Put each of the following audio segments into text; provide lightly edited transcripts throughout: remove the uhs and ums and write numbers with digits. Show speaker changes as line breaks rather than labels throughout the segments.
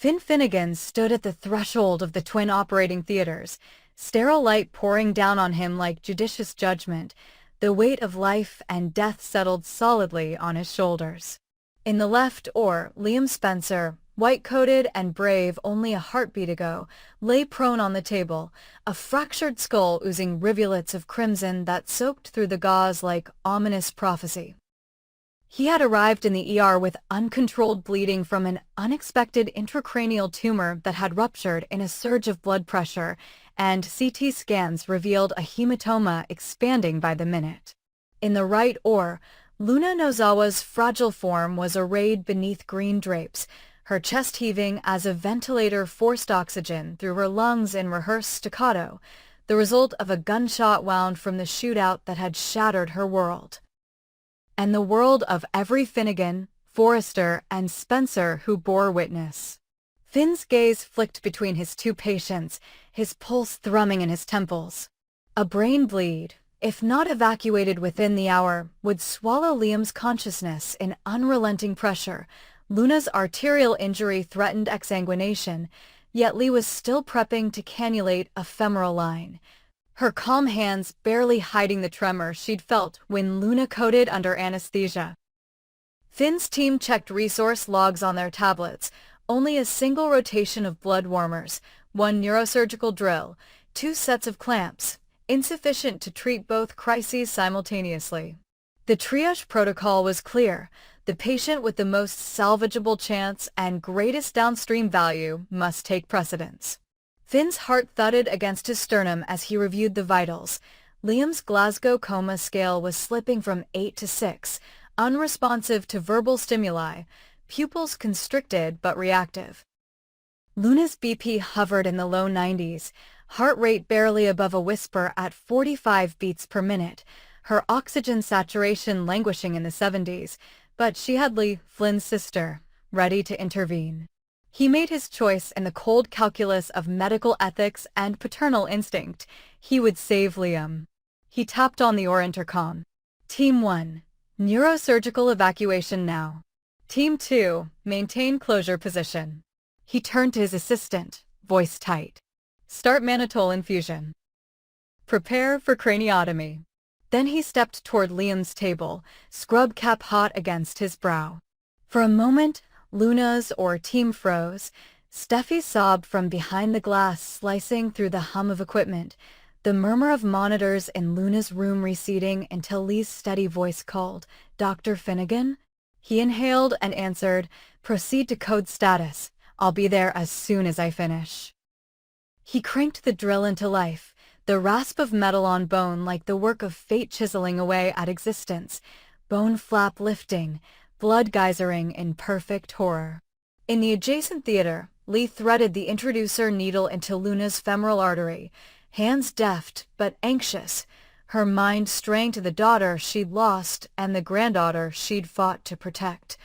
Finnegan stood at the threshold of the twin operating theaters, sterile light pouring down on him like judicious judgment, the weight of life and death settled solidly on his shoulders. In the left oar, Liam Spencer, white-coated and brave only a heartbeat ago, lay prone on the table, a fractured skull oozing rivulets of crimson that soaked through the gauze like ominous prophecy. He had arrived in the ER with uncontrolled bleeding from an unexpected intracranial tumor that had ruptured in a surge of blood pressure, and CT scans revealed a hematoma expanding by the minute. In the right oar, Luna Nozawa's fragile form was arrayed beneath green drapes, her chest heaving as a ventilator forced oxygen through her lungs in rehearsed staccato, the result of a gunshot wound from the shootout that had shattered her world. And the world of every Finnegan, Forrester, and Spencer who bore witness. Finn's gaze flicked between his two patients, his pulse thrumming in his temples. A brain bleed, if not evacuated within the hour, would swallow Liam's consciousness in unrelenting pressure. Luna's arterial injury threatened exsanguination, yet Lee was still prepping to cannulate a femoral line, her calm hands barely hiding the tremor she'd felt when Luna coded under anesthesia. Finn's team checked resource logs on their tablets, only a single rotation of blood warmers, one neurosurgical drill, 2 sets of clamps, insufficient to treat both crises simultaneously. The triage protocol was clear. The patient with the most salvageable chance and greatest downstream value must take precedence. Finn's heart thudded against his sternum as he reviewed the vitals. Liam's Glasgow coma scale was slipping from 8 to 6, unresponsive to verbal stimuli, pupils constricted but reactive. Luna's BP hovered in the low 90s, heart rate barely above a whisper at 45 beats per minute, her oxygen saturation languishing in the 70s, but she had Lee, Flynn's sister, ready to intervene. He made his choice in the cold calculus of medical ethics and paternal instinct. He would save Liam. He tapped on the OR intercom. Team 1, neurosurgical evacuation now. Team 2, maintain closure position. He turned to his assistant, voice tight. Start mannitol infusion. Prepare for craniotomy. Then he stepped toward Liam's table, scrub cap hot against his brow. For a moment, Luna's or team froze. Steffi sobbed from behind the glass, slicing through the hum of equipment, the murmur of monitors in Luna's room receding until Lee's steady voice called, "Dr. Finnegan?" He inhaled and answered, "Proceed to code status. I'll be there as soon as I finish." He cranked the drill into life, the rasp of metal on bone like the work of fate chiseling away at existence, bone flap lifting, blood geysering in perfect horror. In the adjacent theater, Lee threaded the introducer needle into Luna's femoral artery, hands deft but anxious, her mind straying to the daughter she'd lost and the granddaughter she'd fought to protect.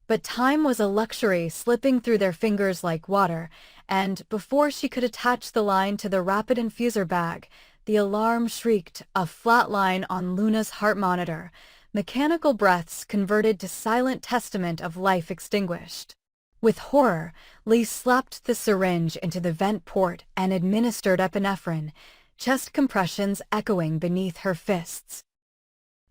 But time was a luxury slipping through their fingers like water, and before she could attach the line to the rapid infuser bag, the alarm shrieked, a flat line on Luna's heart monitor, mechanical breaths converted to silent testament of life extinguished. With horror, Lee slapped the syringe into the vent port and administered epinephrine, chest compressions echoing beneath her fists.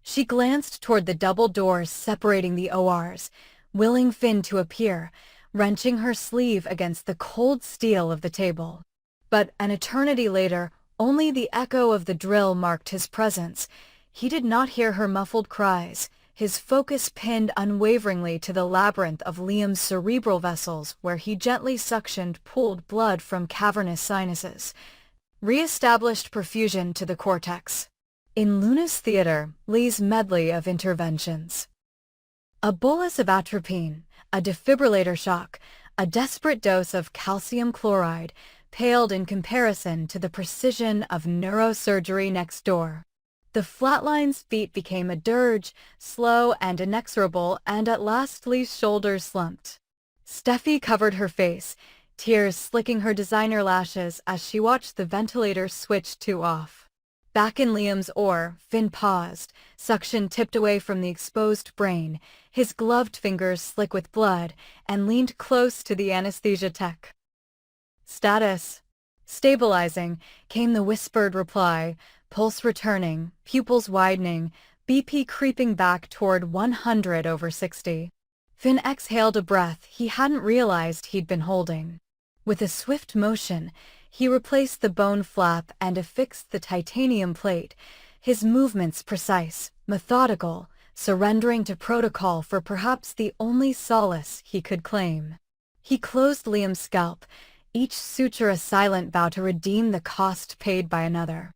She glanced toward the double doors separating the ORs, willing Finn to appear, wrenching her sleeve against the cold steel of the table. But an eternity later, only the echo of the drill marked his presence. He did not hear her muffled cries, his focus pinned unwaveringly to the labyrinth of Liam's cerebral vessels where he gently suctioned pooled blood from cavernous sinuses, re-established perfusion to the cortex. In Luna's theater, Lee's medley of interventions. A bolus of atropine, a defibrillator shock, a desperate dose of calcium chloride paled in comparison to the precision of neurosurgery next door. The flatline's beat became a dirge, slow and inexorable, and at last Lee's shoulders slumped. Steffi covered her face, tears slicking her designer lashes as she watched the ventilator switch to off. Back in Liam's oar, Finn paused, suction tipped away from the exposed brain, his gloved fingers slick with blood, and leaned close to the anesthesia tech. "Status." Stabilizing, came the whispered reply, pulse returning, pupils widening, BP creeping back toward 100/60. Finn exhaled a breath he hadn't realized he'd been holding. With a swift motion, he replaced the bone flap and affixed the titanium plate, his movements precise, methodical, surrendering to protocol for perhaps the only solace he could claim. He closed Liam's scalp, each suture a silent vow to redeem the cost paid by another.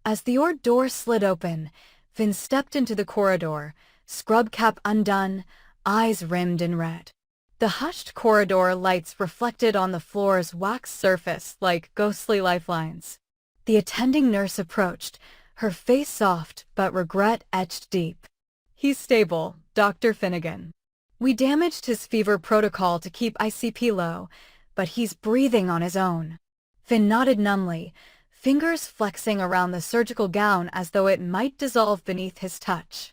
As the oar door slid open, Finn stepped into the corridor, scrub cap undone, eyes rimmed in red. The hushed corridor lights reflected on the floor's wax surface like ghostly lifelines. The attending nurse approached, her face soft but regret etched deep. "He's stable, Dr. Finnegan. We damaged his fever protocol to keep ICP low, but he's breathing on his own." Finn nodded numbly, fingers flexing around the surgical gown as though it might dissolve beneath his touch.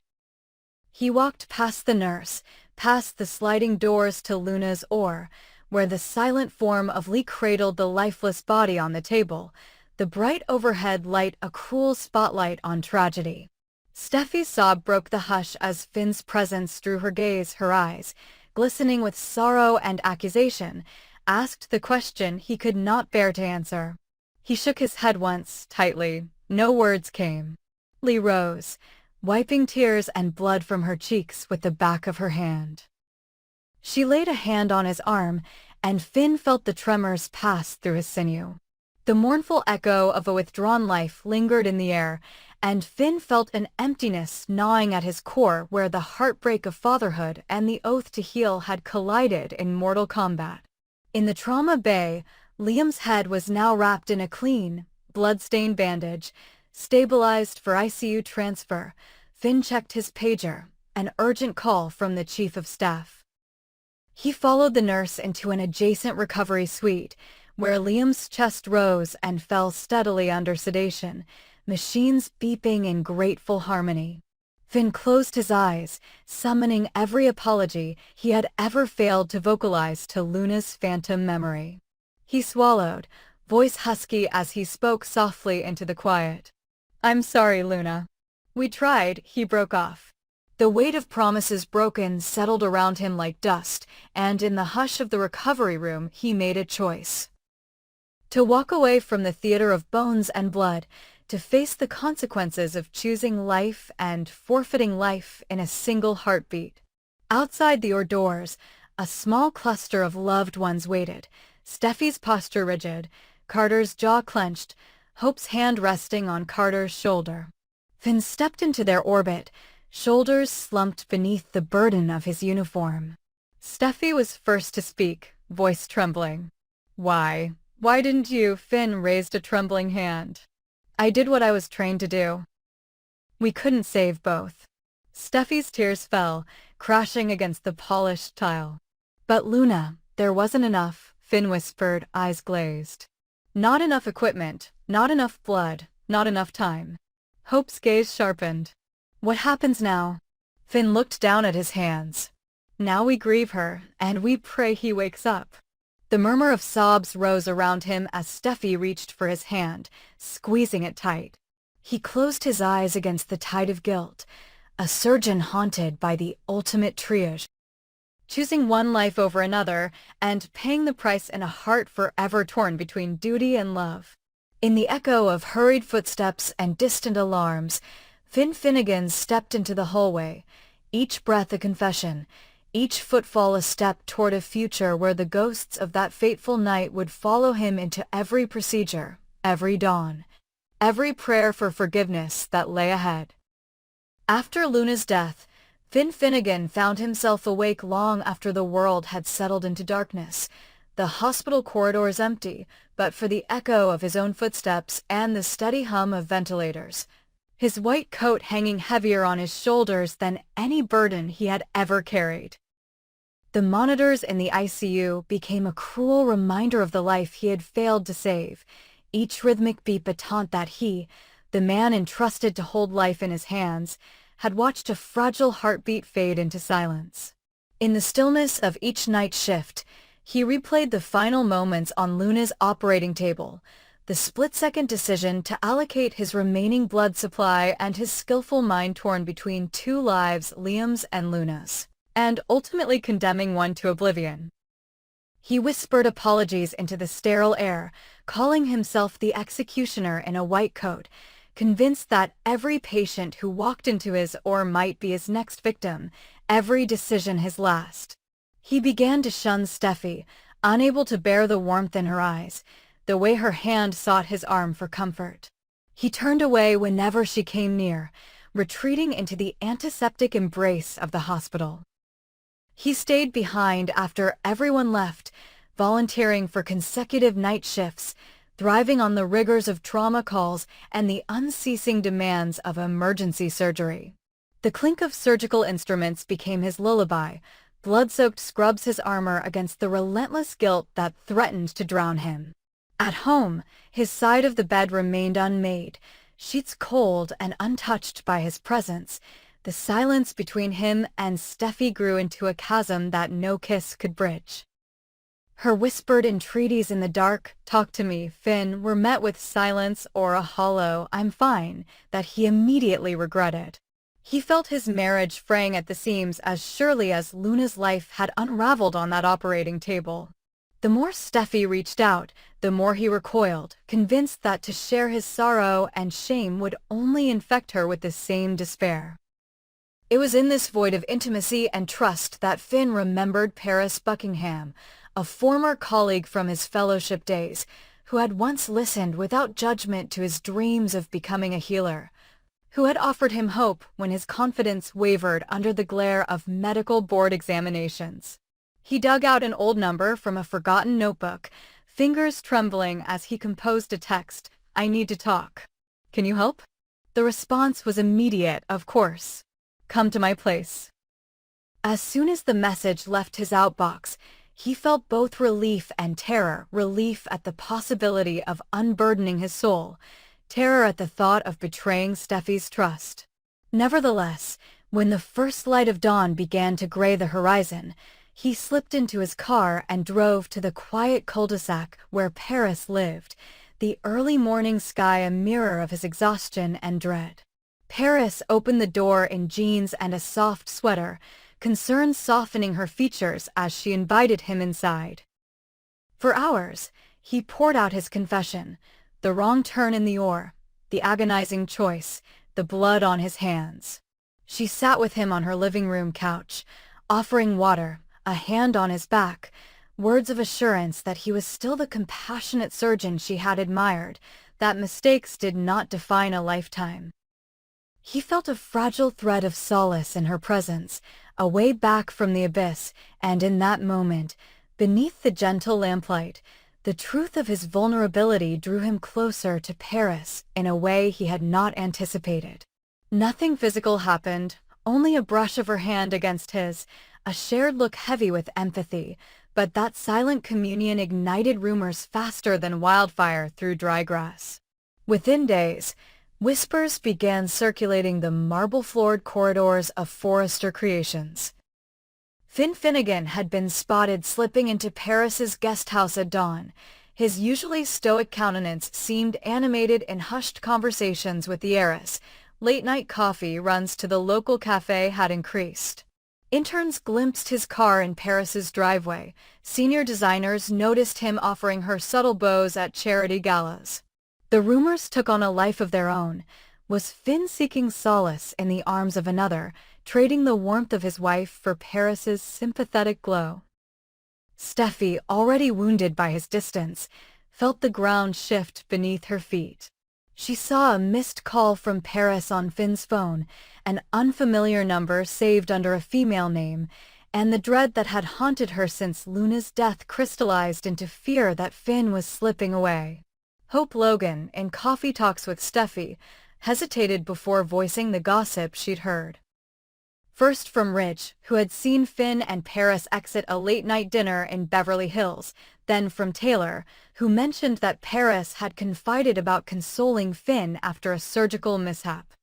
He walked past the nurse, past the sliding doors to Luna's oar, where the silent form of Lee cradled the lifeless body on the table, the bright overhead light a cruel spotlight on tragedy. Steffi's sob broke the hush as Finn's presence drew her gaze, her eyes, glistening with sorrow and accusation, asked the question he could not bear to answer. He shook his head once, tightly. No words came. Lee rose, wiping tears and blood from her cheeks with the back of her hand. She laid a hand on his arm, and Finn felt the tremors pass through his sinew. The mournful echo of a withdrawn life lingered in the air, and Finn felt an emptiness gnawing at his core where the heartbreak of fatherhood and the oath to heal had collided in mortal combat. In the trauma bay, Liam's head was now wrapped in a clean, blood-stained bandage, stabilized for ICU transfer. Finn checked his pager, an urgent call from the chief of staff. He followed the nurse into an adjacent recovery suite, where Liam's chest rose and fell steadily under sedation, machines beeping in grateful harmony. Finn closed his eyes, summoning every apology he had ever failed to vocalize to Luna's phantom memory. He swallowed, voice husky as he spoke softly into the quiet. "I'm sorry, Luna. We tried," he broke off. The weight of promises broken settled around him like dust, and in the hush of the recovery room he made a choice. To walk away from the theater of bones and blood, to face the consequences of choosing life and forfeiting life in a single heartbeat. Outside the hors d'oeuvres, a small cluster of loved ones waited, Steffi's posture rigid, Carter's jaw clenched, Hope's hand resting on Carter's shoulder. Finn stepped into their orbit, shoulders slumped beneath the burden of his uniform. Steffi was first to speak, voice trembling. Why didn't you?" Finn raised a trembling hand. "I did what I was trained to do. We couldn't save both." Steffi's tears fell, crashing against the polished tile. "But Luna, there wasn't enough," Finn whispered, eyes glazed. "Not enough equipment, not enough blood, not enough time." Hope's gaze sharpened. "What happens now?" Finn looked down at his hands. "Now we grieve her, and we pray he wakes up." The murmur of sobs rose around him as Steffi reached for his hand, squeezing it tight. He closed his eyes against the tide of guilt, a surgeon haunted by the ultimate triage, choosing one life over another and paying the price in a heart forever torn between duty and love. In the echo of hurried footsteps and distant alarms, Finn Finnegan stepped into the hallway, each breath a confession, each footfall a step toward a future where the ghosts of that fateful night would follow him into every procedure, every dawn, every prayer for forgiveness that lay ahead. After Luna's death, Finn Finnegan found himself awake long after the world had settled into darkness, the hospital corridors empty, but for the echo of his own footsteps and the steady hum of ventilators, his white coat hanging heavier on his shoulders than any burden he had ever carried. The monitors in the ICU became a cruel reminder of the life he had failed to save, each rhythmic beat a taunt that he, the man entrusted to hold life in his hands, had watched a fragile heartbeat fade into silence. In the stillness of each night shift, he replayed the final moments on Luna's operating table, the split-second decision to allocate his remaining blood supply and his skillful mind torn between two lives, Liam's and Luna's, and ultimately condemning one to oblivion. He whispered apologies into the sterile air, calling himself the executioner in a white coat, convinced that every patient who walked into his or might be his next victim, every decision his last. He began to shun Steffi, unable to bear the warmth in her eyes, the way her hand sought his arm for comfort. He turned away whenever she came near, retreating into the antiseptic embrace of the hospital. He stayed behind after everyone left, volunteering for consecutive night shifts, thriving on the rigors of trauma calls and the unceasing demands of emergency surgery. The clink of surgical instruments became his lullaby, blood-soaked scrubs his armor against the relentless guilt that threatened to drown him. At home, his side of the bed remained unmade, sheets cold and untouched by his presence. The silence between him and Steffi grew into a chasm that no kiss could bridge. Her whispered entreaties in the dark, "Talk to me, Finn," were met with silence or a hollow, "I'm fine," that he immediately regretted. He felt his marriage fraying at the seams as surely as Luna's life had unraveled on that operating table. The more Steffi reached out, the more he recoiled, convinced that to share his sorrow and shame would only infect her with the same despair. It was in this void of intimacy and trust that Finn remembered Paris Buckingham, a former colleague from his fellowship days, who had once listened without judgment to his dreams of becoming a healer, who had offered him hope when his confidence wavered under the glare of medical board examinations. He dug out an old number from a forgotten notebook, fingers trembling as he composed a text, "I need to talk. Can you help?" The response was immediate, of course. "Come to my place." As soon as the message left his outbox, he felt both relief and terror, relief at the possibility of unburdening his soul, terror at the thought of betraying Steffi's trust. Nevertheless, when the first light of dawn began to gray the horizon, he slipped into his car and drove to the quiet cul-de-sac where Paris lived, the early morning sky a mirror of his exhaustion and dread. Paris opened the door in jeans and a soft sweater, concern softening her features as she invited him inside. For hours, he poured out his confession, the wrong turn in the oar, the agonizing choice, the blood on his hands. She sat with him on her living room couch, offering water, a hand on his back, words of assurance that he was still the compassionate surgeon she had admired, that mistakes did not define a lifetime. He felt a fragile thread of solace in her presence, a way back from the abyss, and in that moment, beneath the gentle lamplight, the truth of his vulnerability drew him closer to Paris in a way he had not anticipated. Nothing physical happened, only a brush of her hand against his, a shared look heavy with empathy, but that silent communion ignited rumors faster than wildfire through dry grass. Within days, whispers began circulating the marble-floored corridors of Forrester Creations. Finn Finnegan had been spotted slipping into Paris's guest house at dawn. His usually stoic countenance seemed animated in hushed conversations with the heiress. Late-night coffee runs to the local cafe had increased. Interns glimpsed his car in Paris's driveway. Senior designers noticed him offering her subtle bows at charity galas. The rumors took on a life of their own. Was Finn seeking solace in the arms of another, trading the warmth of his wife for Paris's sympathetic glow? Steffi, already wounded by his distance, felt the ground shift beneath her feet. She saw a missed call from Paris on Finn's phone, an unfamiliar number saved under a female name, and the dread that had haunted her since Luna's death crystallized into fear that Finn was slipping away. Hope Logan, in coffee talks with Steffi, hesitated before voicing the gossip she'd heard. First from Ridge, who had seen Finn and Paris exit a late-night dinner in Beverly Hills, then from Taylor, who mentioned that Paris had confided about consoling Finn after a surgical mishap.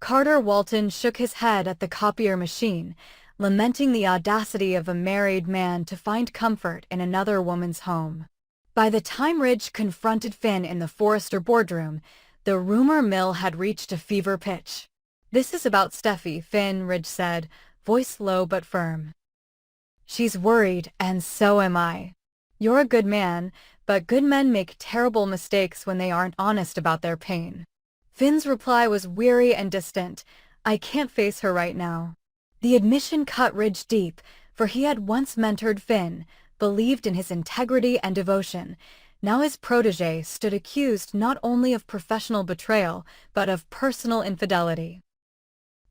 Carter Walton shook his head at the copier machine, lamenting the audacity of a married man to find comfort in another woman's home. By the time Ridge confronted Finn in the Forrester boardroom, the rumor mill had reached a fever pitch. "This is about Steffi," Finn, Ridge said, voice low but firm. "She's worried, and so am I. You're a good man, but good men make terrible mistakes when they aren't honest about their pain." Finn's reply was weary and distant. "I can't face her right now." The admission cut Ridge deep, for he had once mentored Finn, believed in his integrity and devotion. Now his protégé stood accused not only of professional betrayal, but of personal infidelity.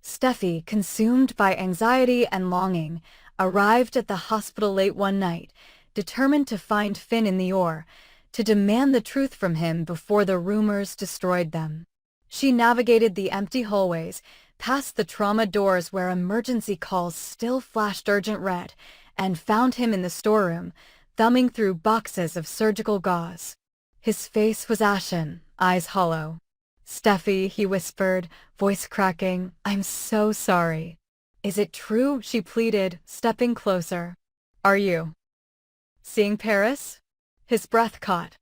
Steffi, consumed by anxiety and longing, arrived at the hospital late one night, determined to find Finn in the OR, to demand the truth from him before the rumors destroyed them. She navigated the empty hallways, past the trauma doors where emergency calls still flashed urgent red, and found him in the storeroom, thumbing through boxes of surgical gauze. His face was ashen, eyes hollow. "Steffi," he whispered, voice cracking, "I'm so sorry." "Is it true?" she pleaded, stepping closer. "Are you seeing Paris?" His breath caught.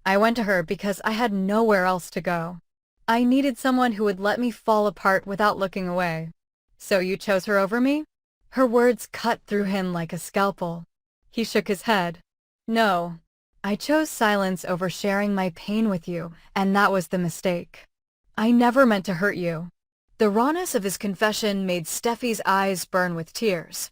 "I went to her because I had nowhere else to go. I needed someone who would let me fall apart without looking away." "So you chose her over me?" Her words cut through him like a scalpel. He shook his head. "No. I chose silence over sharing my pain with you, and that was the mistake. I never meant to hurt you." The rawness of his confession made Steffi's eyes burn with tears.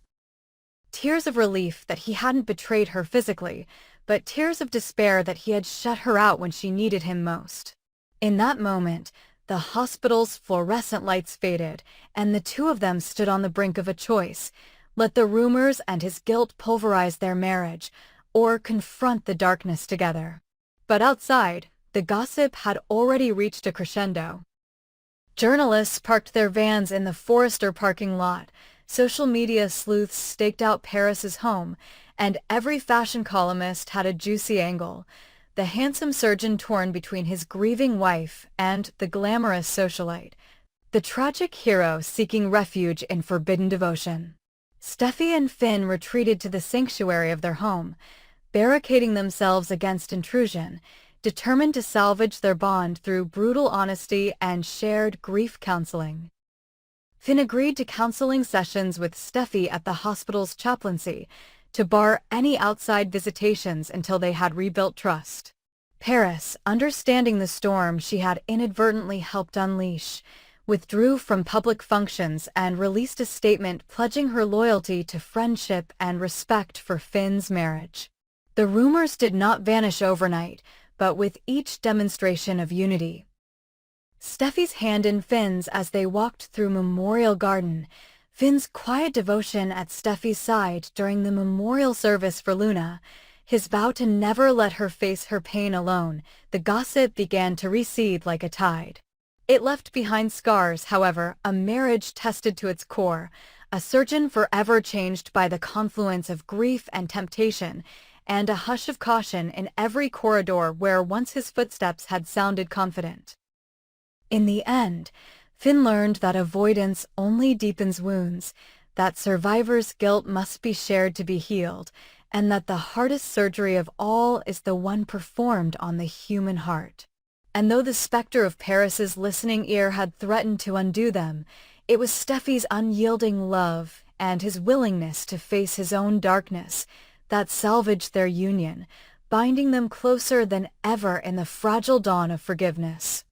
Tears of relief that he hadn't betrayed her physically, but tears of despair that he had shut her out when she needed him most. In that moment, the hospital's fluorescent lights faded, and the two of them stood on the brink of a choice: let the rumors and his guilt pulverize their marriage, or confront the darkness together. But outside, the gossip had already reached a crescendo. Journalists parked their vans in the Forrester parking lot, social media sleuths staked out Paris's home, and every fashion columnist had a juicy angle: the handsome surgeon torn between his grieving wife and the glamorous socialite, the tragic hero seeking refuge in forbidden devotion. Steffi and Finn retreated to the sanctuary of their home, barricading themselves against intrusion, determined to salvage their bond through brutal honesty and shared grief counseling. Finn agreed to counseling sessions with Steffi at the hospital's chaplaincy, to bar any outside visitations until they had rebuilt trust. Paris, understanding the storm she had inadvertently helped unleash, withdrew from public functions and released a statement pledging her loyalty to friendship and respect for Finn's marriage. The rumors did not vanish overnight, but with each demonstration of unity. Steffi's hand in Finn's as they walked through Memorial Garden, Finn's quiet devotion at Steffi's side during the memorial service for Luna, his vow to never let her face her pain alone, the gossip began to recede like a tide. It left behind scars, however, a marriage tested to its core, a surgeon forever changed by the confluence of grief and temptation, and a hush of caution in every corridor where once his footsteps had sounded confident. In the end, Finn learned that avoidance only deepens wounds, that survivor's guilt must be shared to be healed, and that the hardest surgery of all is the one performed on the human heart. And though the specter of Paris's listening ear had threatened to undo them, it was Steffi's unyielding love and his willingness to face his own darkness that salvaged their union, binding them closer than ever in the fragile dawn of forgiveness.